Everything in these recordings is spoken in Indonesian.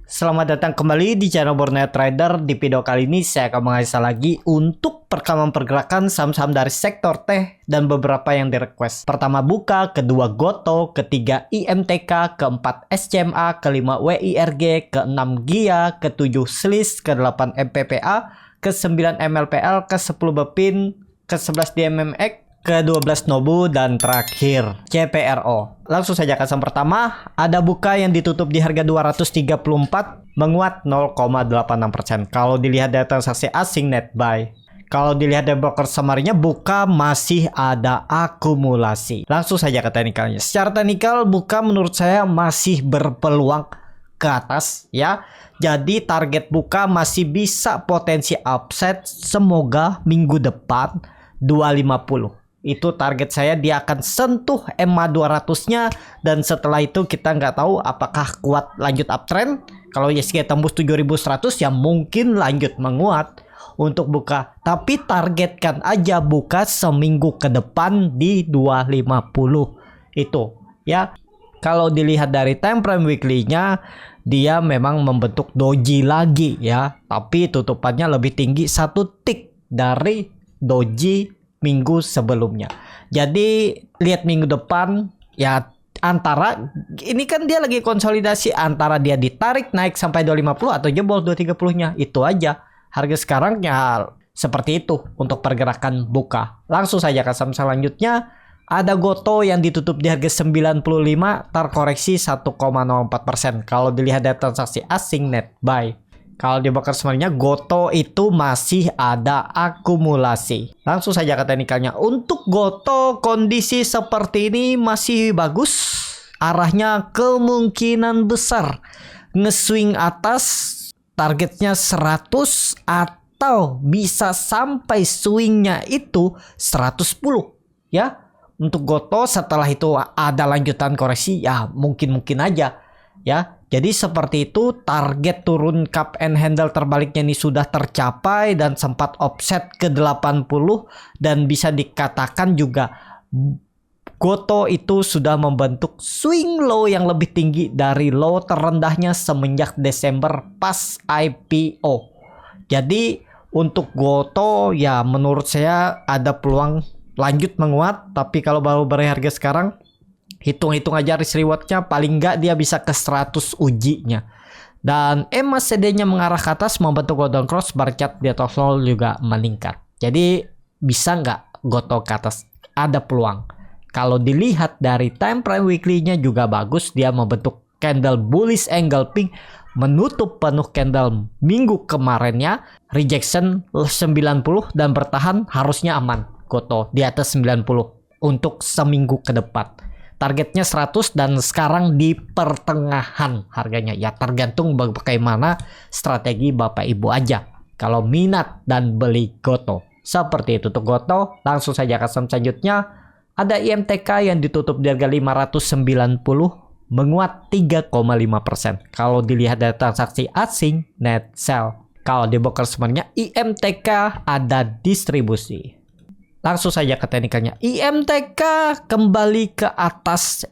Selamat datang kembali di channel Borneo Trader. Di video kali ini saya akan menganalisa lagi untuk perkembangan pergerakan saham-saham dari sektor teh dan beberapa yang di request. Pertama Buka, kedua Goto, ketiga IMTK, keempat SCMA, kelima WIRG, keenam GIA, ketujuh SLIS, kedelapan MPPA, ke-9 MLPL, ke-10 BEPIN, ke-11 DMMX, ke-12 Nobu, dan terakhir CPRO. Langsung saja ke saham pertama, ada Buka yang ditutup di harga 234, menguat 0,86%. Kalau dilihat dari transaksi asing net buy. Kalau dilihat dari broker summary-nya, Buka masih ada akumulasi. Langsung saja ke teknikalnya. Secara teknikal, Buka menurut saya masih berpeluang ke atas ya. Jadi target Buka masih bisa potensi upside, semoga minggu depan 250. Itu target saya, dia akan sentuh EMA 200-nya, dan setelah itu kita nggak tahu apakah kuat lanjut uptrend. Kalau ISG tembus 7100 ya mungkin lanjut menguat untuk Buka. Tapi targetkan aja Buka seminggu ke depan di 250 itu ya. Kalau dilihat dari time frame weekly-nya, dia memang membentuk doji lagi ya, tapi tutupannya lebih tinggi satu tick dari doji minggu sebelumnya. Jadi lihat minggu depan ya, antara ini kan dia lagi konsolidasi, antara dia ditarik naik sampai 250 atau jebol 230-nya. Itu aja. Harga sekarang ya seperti itu untuk pergerakan Buka. Langsung saja ke saham selanjutnya. Ada Goto yang ditutup di harga 95, terkoreksi 1,04%. Kalau dilihat dari transaksi asing net buy. Kalau di broker sebenarnya Goto itu masih ada akumulasi. Langsung saja ke teknikalnya. Untuk Goto kondisi seperti ini masih bagus. Arahnya kemungkinan besar nge-swing atas, targetnya 100 atau bisa sampai swingnya itu 110 ya. Untuk Goto setelah itu ada lanjutan koreksi ya mungkin aja ya. Jadi seperti itu, target turun cup and handle terbaliknya ini sudah tercapai dan sempat offset ke 80, dan bisa dikatakan juga Goto itu sudah membentuk swing low yang lebih tinggi dari low terendahnya semenjak Desember pas IPO. Jadi untuk Goto ya menurut saya ada peluang lanjut menguat, tapi kalau baru berharga sekarang hitung-hitung aja risk rewardnya paling nggak dia bisa ke 100 ujinya. Dan EMA CD-nya mengarah ke atas membentuk golden cross, bar chart di atas roll juga meningkat. Jadi bisa nggak Goto ke atas? Ada peluang. Kalau dilihat dari time frame weekly-nya juga bagus, dia membentuk candle bullish angle pink, menutup penuh candle minggu kemarinnya, rejection 90 dan bertahan, harusnya aman Goto di atas 90 untuk seminggu ke depan. Targetnya 100 dan sekarang di pertengahan harganya. Ya tergantung bagaimana strategi Bapak Ibu aja. Kalau minat dan beli Goto. Seperti itu untuk Goto. Langsung saja ke saham selanjutnya. Ada IMTK yang ditutup di harga 590. Menguat 3,5%. Kalau dilihat dari transaksi asing net sell. Kalau di broker sebenarnya IMTK ada distribusi. Langsung saja ke teknikalnya. IMTK kembali ke atas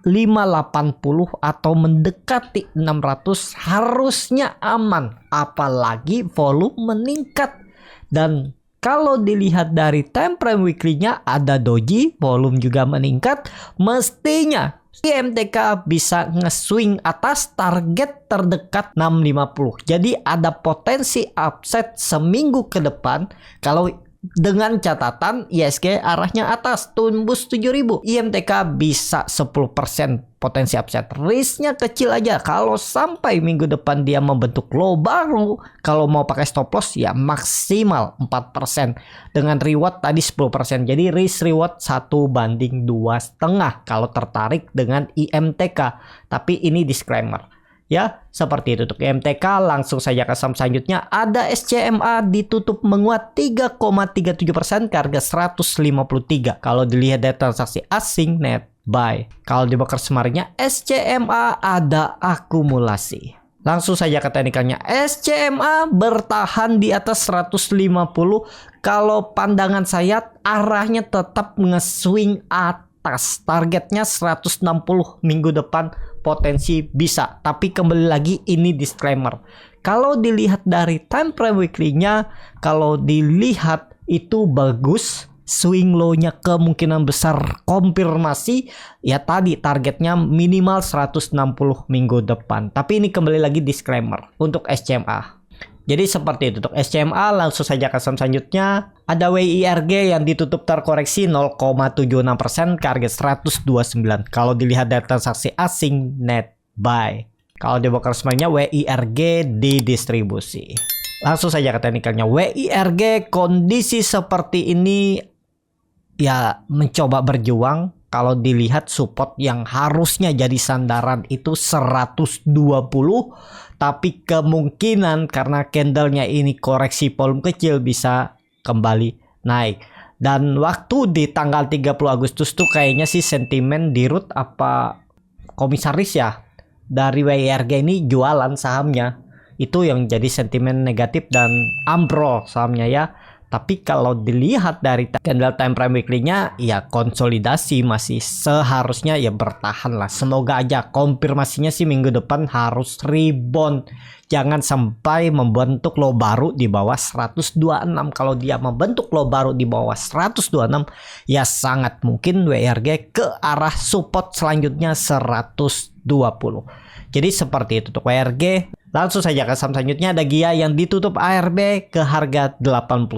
580 atau mendekati 600 harusnya aman. Apalagi volume meningkat. Dan kalau dilihat dari time frame weekly-nya ada doji, volume juga meningkat. Mestinya IMTK bisa nge-swing atas, target terdekat 650. Jadi ada potensi upside seminggu ke depan. Kalau dengan catatan ISG arahnya atas, tembus 7000, IMTK bisa 10% potensi upside. Risknya kecil aja. Kalau sampai minggu depan dia membentuk low baru, kalau mau pakai stop loss ya maksimal 4% dengan reward tadi 10%. Jadi risk reward 1/2,5 kalau tertarik dengan IMTK. Tapi ini disclaimer ya, seperti itu untuk IMTK. Langsung saja ke saham selanjutnya. Ada SCMA ditutup menguat 3,37% ke harga 153. Kalau dilihat dari transaksi asing net buy. Kalau di broker summary-nya SCMA ada akumulasi. Langsung saja ke teknikalnya. SCMA bertahan di atas 150. Kalau pandangan saya arahnya tetap nge-swing atas. Targetnya 160 minggu depan berpotensi bisa. Tapi kembali lagi ini disclaimer. Kalau dilihat dari time frame weekly-nya, kalau dilihat itu bagus, swing low-nya kemungkinan besar konfirmasi, ya tadi targetnya minimal 160 minggu depan. Tapi ini kembali lagi disclaimer untuk SCMA. Jadi seperti itu untuk SCMA. Langsung saja ke saham selanjutnya. Ada WIRG yang ditutup terkoreksi 0,76% ke harga 129. Kalau dilihat dari transaksi asing net buy. Kalau di broker semuanya WIRG didistribusi. Langsung saja ke teknikalnya. WIRG kondisi seperti ini ya mencoba berjuang. Kalau dilihat support yang harusnya jadi sandaran itu 120, tapi kemungkinan karena candlenya ini koreksi volume kecil bisa kembali naik. Dan waktu di tanggal 30 Agustus tuh kayaknya sih sentimen di root apa komisaris ya dari WIRG ini jualan sahamnya. Itu yang jadi sentimen negatif dan ambrol sahamnya ya. Tapi kalau dilihat dari candle time frame weekly-nya ya konsolidasi masih seharusnya ya bertahan lah. Semoga aja konfirmasinya sih minggu depan harus rebound. Jangan sampai membentuk low baru di bawah 126. Kalau dia membentuk low baru di bawah 126 ya sangat mungkin WIRG ke arah support selanjutnya 120. Jadi seperti itu untuk WIRG. Langsung saja ke saham selanjutnya ada GIA yang ditutup ARB ke harga 81.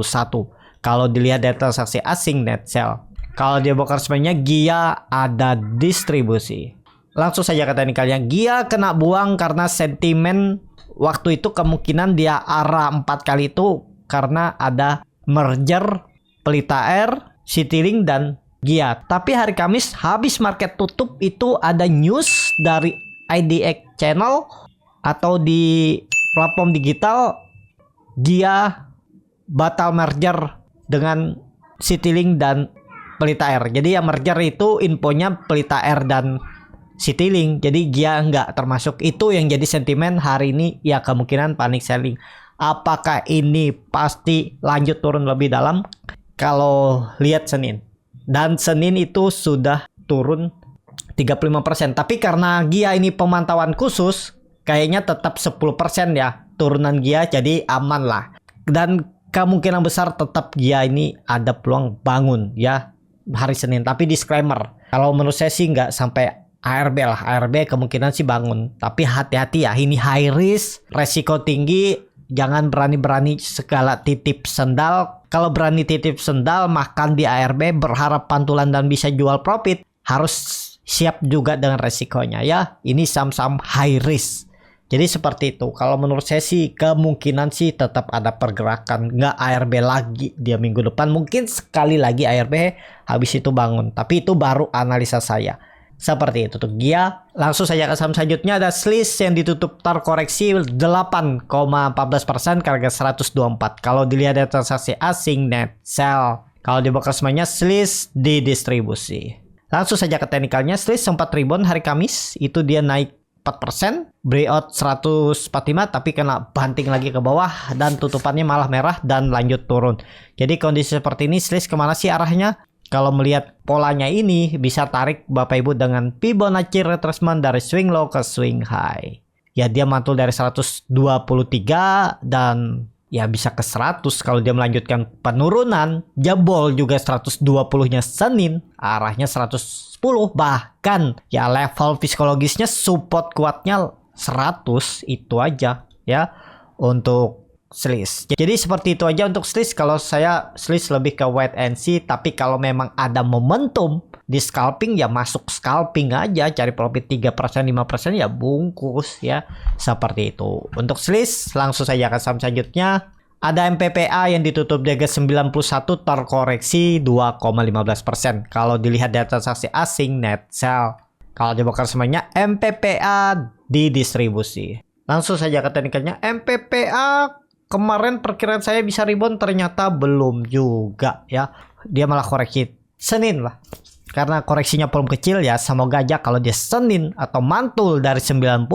Kalau dilihat dari transaksi asing net sell. Kalau dia broker sebenarnya GIA ada distribusi. Langsung saja ke teknikalnya. GIA kena buang karena sentimen waktu itu kemungkinan dia arah 4 kali itu karena ada merger Pelita Air, Citylink dan GIA. Tapi hari Kamis habis market tutup itu ada news dari IDX channel atau di platform digital GIA batal merger dengan Citylink dan Pelita Air. Jadi yang merger itu infonya Pelita Air dan Citylink. Jadi GIA nggak termasuk. Itu yang jadi sentimen hari ini ya kemungkinan panic selling. Apakah ini pasti lanjut turun lebih dalam? Kalau lihat Senin. Dan Senin itu sudah turun 35%. Tapi karena GIA ini pemantauan khusus kayaknya tetap 10% ya turunan GIA, jadi aman lah. Dan kemungkinan besar tetap GIA ini ada peluang bangun ya hari Senin. Tapi disclaimer, kalau menurut saya sih nggak sampai ARB lah. ARB kemungkinan sih bangun. Tapi hati-hati ya, ini high risk, resiko tinggi. Jangan berani-berani segala titip sendal. Kalau berani titip sendal makan di ARB berharap pantulan dan bisa jual profit, harus siap juga dengan resikonya ya. Ini saham-saham high risk. Jadi seperti itu. Kalau menurut saya sih kemungkinan sih tetap ada pergerakan. Nggak ARB lagi dia minggu depan. Mungkin sekali lagi ARB habis itu bangun. Tapi itu baru analisa saya. Seperti itu tuh GIA. Langsung saja ke saham selanjutnya ada SLIS yang ditutup terkoreksi 8,14% ke harga 124. Kalau dilihat dari transaksi asing net sell. Kalau di broker semuanya SLIS didistribusi. Langsung saja ke teknikalnya. SLIS sempat rebound hari Kamis. Itu dia naik 4%, breakout 145 tapi kena banting lagi ke bawah dan tutupannya malah merah dan lanjut turun. Jadi kondisi seperti ini SLIS kemana sih arahnya? Kalau melihat polanya ini bisa tarik Bapak Ibu dengan Fibonacci retracement dari swing low ke swing high. Ya dia mantul dari 123 dan ya bisa ke 100 kalau dia melanjutkan penurunan. Jebol juga 120-nya Senin, arahnya 110 bahkan ya level psikologisnya support kuatnya 100 itu aja ya untuk SLIS. Jadi seperti itu aja untuk SLIS. Kalau saya SLIS lebih ke wait and see, tapi kalau memang ada momentum di scalping ya masuk scalping aja, cari profit 3% 5% ya bungkus ya. Seperti itu. Untuk SLIS langsung saja ke saham selanjutnya. Ada MPPA yang ditutup di harga 91 terkoreksi 2,15%. Kalau dilihat dari transaksi asing net sell. Kalau dibongkar semuanya MPPA didistribusi. Langsung saja ke teknikalnya. MPPA kemarin perkiraan saya bisa rebound, ternyata belum juga ya. Dia malah koreksi Senin lah. Karena koreksinya belum kecil ya. Semoga aja kalau dia Senin atau mantul dari 90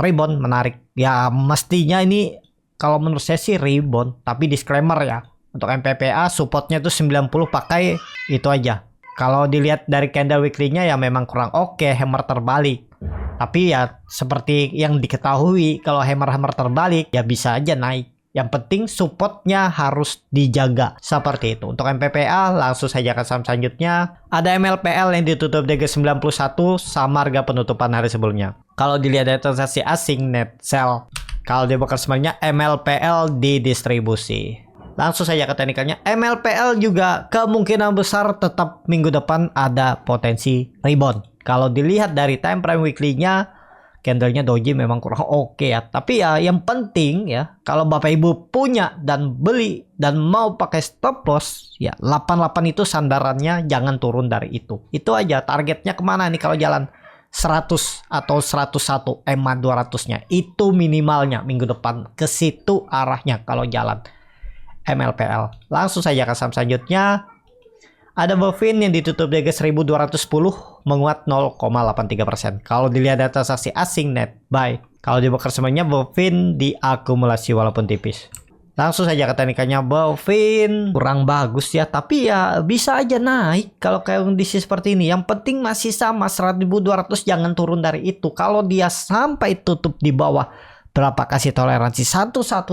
rebound menarik. Ya mestinya ini kalau menurut saya sih rebound, tapi disclaimer ya. Untuk MPPA supportnya tuh 90 pakai itu aja. Kalau dilihat dari candle weekly-nya ya memang kurang oke, hammer terbalik. Tapi ya seperti yang diketahui kalau hammer-hammer terbalik ya bisa aja naik. Yang penting supportnya harus dijaga. Seperti itu. Untuk MPPA langsung saja ke saham selanjutnya. Ada MLPL yang ditutup di 91 sama harga penutupan hari sebelumnya. Kalau dilihat dari transaksi asing net sell. Kalau di broker semuanya MLPL didistribusi. Langsung saja ke teknikalnya. MLPL juga kemungkinan besar tetap minggu depan ada potensi rebound. Kalau dilihat dari time frame weekly-nya, candlenya doji memang kurang oke ya. Tapi ya yang penting ya, kalau Bapak Ibu punya dan beli dan mau pakai stop loss, ya 88 itu sandarannya, jangan turun dari itu. Itu aja, targetnya kemana nih kalau jalan 100 atau 101 EMA 200-nya. Itu minimalnya minggu depan. Ke situ arahnya kalau jalan MLPL. Langsung saja ke saham selanjutnya. Ada Bovin yang ditutup di 1210 menguat 0,83%. Kalau dilihat data transaksi asing net buy. Kalau di broker semuanya Bovin diakumulasi walaupun tipis. Langsung saja ke teknikannya. Bovin kurang bagus ya, tapi ya bisa aja naik kalau kayak kondisi seperti ini. Yang penting masih sama 1.200, jangan turun dari itu. Kalau dia sampai tutup di bawah berapa, kasih toleransi 1180,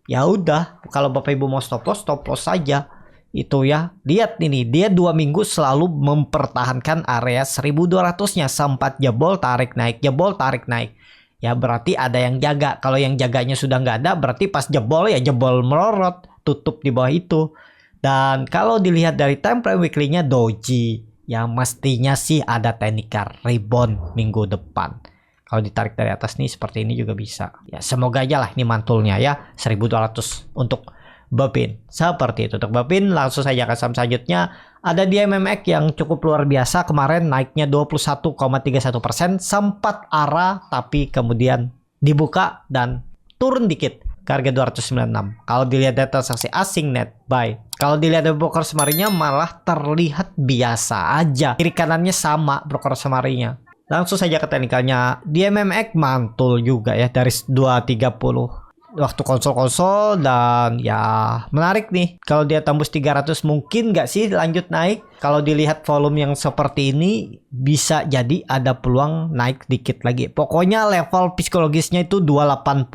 ya udah, kalau Bapak Ibu mau stop loss saja. Itu ya, lihat ini, dia 2 minggu selalu mempertahankan area 1200-nya. Sempat jebol tarik naik, jebol tarik naik. Ya berarti ada yang jaga. Kalau yang jaganya sudah nggak ada, berarti pas jebol ya jebol melorot, tutup di bawah itu. Dan kalau dilihat dari time frame weekly-nya doji, ya mestinya sih ada technical rebound minggu depan. Kalau ditarik dari atas nih seperti ini juga bisa. Ya semoga aja lah ini mantulnya ya 1200 untuk Bovin. Seperti itu untuk Bovin. Langsung saja ke saham selanjutnya. Ada di MMX yang cukup luar biasa. Kemarin naiknya 21,31%. Sempat arah tapi kemudian dibuka dan turun dikit ke harga 296. Kalau dilihat data transaksi asing net buy. Kalau dilihat dari broker semarinya malah terlihat biasa aja. Kiri kanannya sama broker semarinya. Langsung saja ke teknikalnya. Di MMX mantul juga ya dari 230 waktu konsol-konsol, dan ya menarik nih. Kalau dia tembus 300 mungkin nggak sih lanjut naik. Kalau dilihat volume yang seperti ini bisa jadi ada peluang naik dikit lagi. Pokoknya level psikologisnya itu 280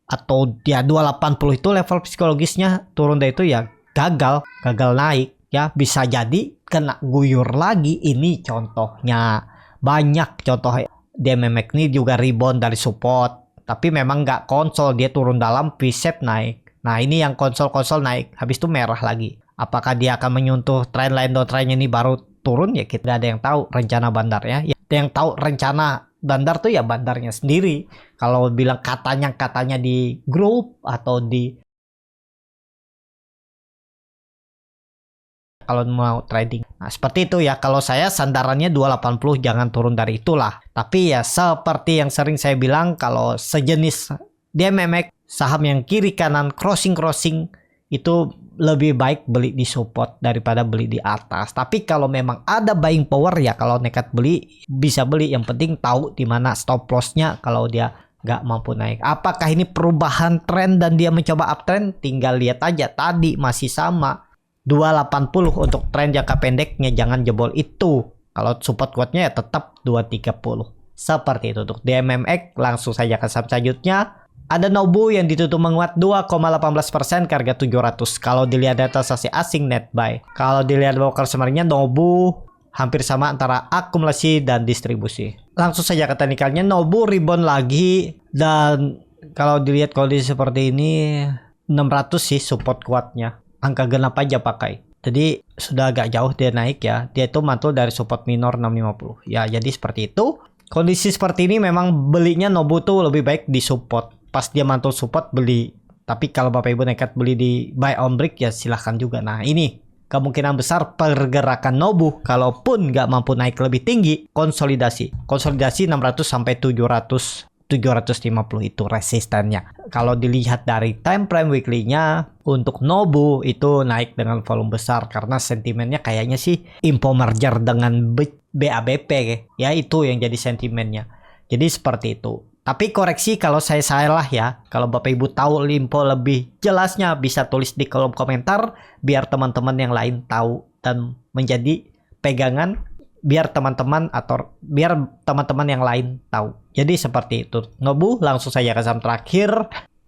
atau ya 280 itu level psikologisnya. Turun dari itu ya gagal naik ya, bisa jadi kena guyur lagi. Ini contohnya, banyak contoh. DMMX ini juga rebound dari support. Tapi memang nggak konsol, dia turun dalam, preset naik. Nah ini yang konsol naik, habis itu merah lagi. Apakah dia akan menyentuh trend line downtrendnya ini baru turun? Ya kita nggak ada yang tahu rencana bandarnya. Ya, yang tahu rencana bandar tuh ya bandarnya sendiri. Kalau bilang katanya di grup atau di kalau mau trading. Nah, seperti itu ya. Kalau saya sandarannya 280, jangan turun dari itulah. Tapi ya seperti yang sering saya bilang, kalau sejenis DMMX, saham yang kiri kanan crossing itu lebih baik beli di support daripada beli di atas. Tapi kalau memang ada buying power ya, kalau nekat beli bisa beli. Yang penting tahu di mana stop loss-nya kalau dia nggak mampu naik. Apakah ini perubahan tren dan dia mencoba uptrend? Tinggal lihat aja, tadi masih sama 280 untuk tren jangka pendeknya, jangan jebol itu. Kalau support kuatnya ya tetap 230. Seperti itu untuk DMMX. Langsung saja ke saham selanjutnya. Ada Nobu yang ditutup menguat 2,18% ke harga 700. Kalau dilihat data transaksi asing net buy. Kalau dilihat broker semarinya Nobu hampir sama antara akumulasi dan distribusi. Langsung saja ke teknikalnya. Nobu rebound lagi, dan kalau dilihat kondisi seperti ini 600 sih support kuatnya. Angka genap aja pakai. Jadi sudah agak jauh dia naik ya. Dia itu mantul dari support minor 650. Ya jadi seperti itu. Kondisi seperti ini memang belinya Nobu tuh lebih baik di support. Pas dia mantul support beli. Tapi kalau Bapak Ibu nekat beli di buy on break ya silahkan juga. Nah ini kemungkinan besar pergerakan Nobu. Kalaupun nggak mampu naik lebih tinggi, konsolidasi. Konsolidasi 600 sampai 750 itu resistennya. Kalau dilihat dari time frame weekly-nya, untuk Nobu itu naik dengan volume besar karena sentimennya kayaknya sih info merger dengan BABP ya, itu yang jadi sentimennya. Jadi seperti itu. Tapi koreksi kalau saya salah ya. Kalau Bapak Ibu tahu info lebih jelasnya bisa tulis di kolom komentar biar teman-teman yang lain tahu dan menjadi pegangan biar teman-teman yang lain tahu. Jadi seperti itu. Nobu, langsung saja ke saham terakhir.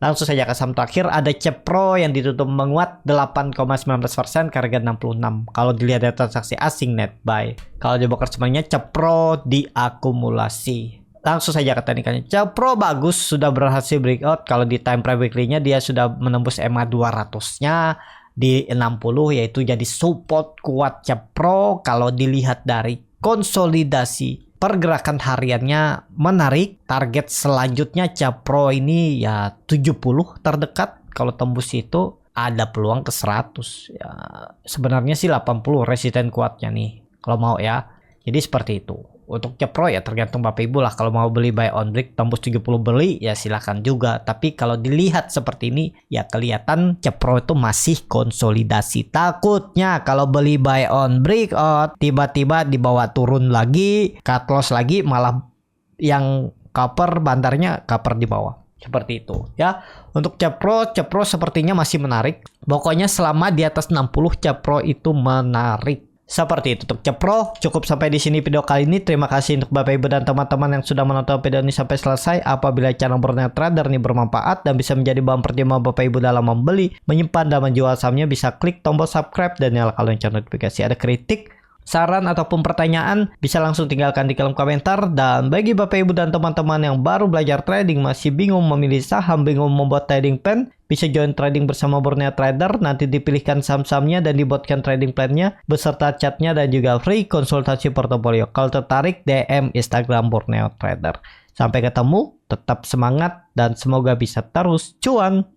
Ada Cepro yang ditutup menguat 8,19% ke harga 66. Kalau dilihat dari transaksi asing net buy. Kalau di broker semuanya Cepro diakumulasi. Langsung saja ke teknikalnya. Cepro bagus, sudah berhasil breakout. Kalau di time frame weekly-nya dia sudah menembus EMA 200-nya di 60, yaitu jadi support kuat Cepro. Kalau dilihat dari konsolidasi pergerakan hariannya menarik. Target selanjutnya Cepro ini ya 70 terdekat. Kalau tembus itu ada peluang ke 100 ya. Sebenarnya sih 80 resisten kuatnya nih kalau mau ya. Jadi seperti itu. Untuk Cepro ya tergantung Bapak Ibu lah. Kalau mau beli buy on break tembus 70 beli ya silahkan juga. Tapi kalau dilihat seperti ini ya kelihatan Cepro itu masih konsolidasi. Takutnya kalau beli buy on breakout tiba-tiba dibawa turun lagi, cut loss lagi, malah yang cover bandarnya cover di bawah. Seperti itu ya. Untuk Cepro sepertinya masih menarik. Pokoknya selama di atas 60 Cepro itu menarik. Seperti itu untuk Cepro. Cukup sampai di sini video kali ini. Terima kasih untuk Bapak Ibu dan teman-teman yang sudah menonton video ini sampai selesai. Apabila channel Borneo Trader ini bermanfaat dan bisa menjadi bahan pertimbangan Bapak Ibu dalam membeli, menyimpan dan menjual sahamnya, bisa klik tombol subscribe dan nyalakan lonceng notifikasi. Ada kritik, saran ataupun pertanyaan bisa langsung tinggalkan di kolom komentar. Dan bagi Bapak Ibu dan teman-teman yang baru belajar trading, masih bingung memilih saham, bingung membuat trading plan, bisa join trading bersama Borneo Trader. Nanti dipilihkan saham-sahamnya dan dibuatkan trading plan-nya beserta chatnya dan juga free konsultasi portofolio. Kalau tertarik, DM Instagram Borneo Trader. Sampai ketemu, tetap semangat dan semoga bisa terus cuan.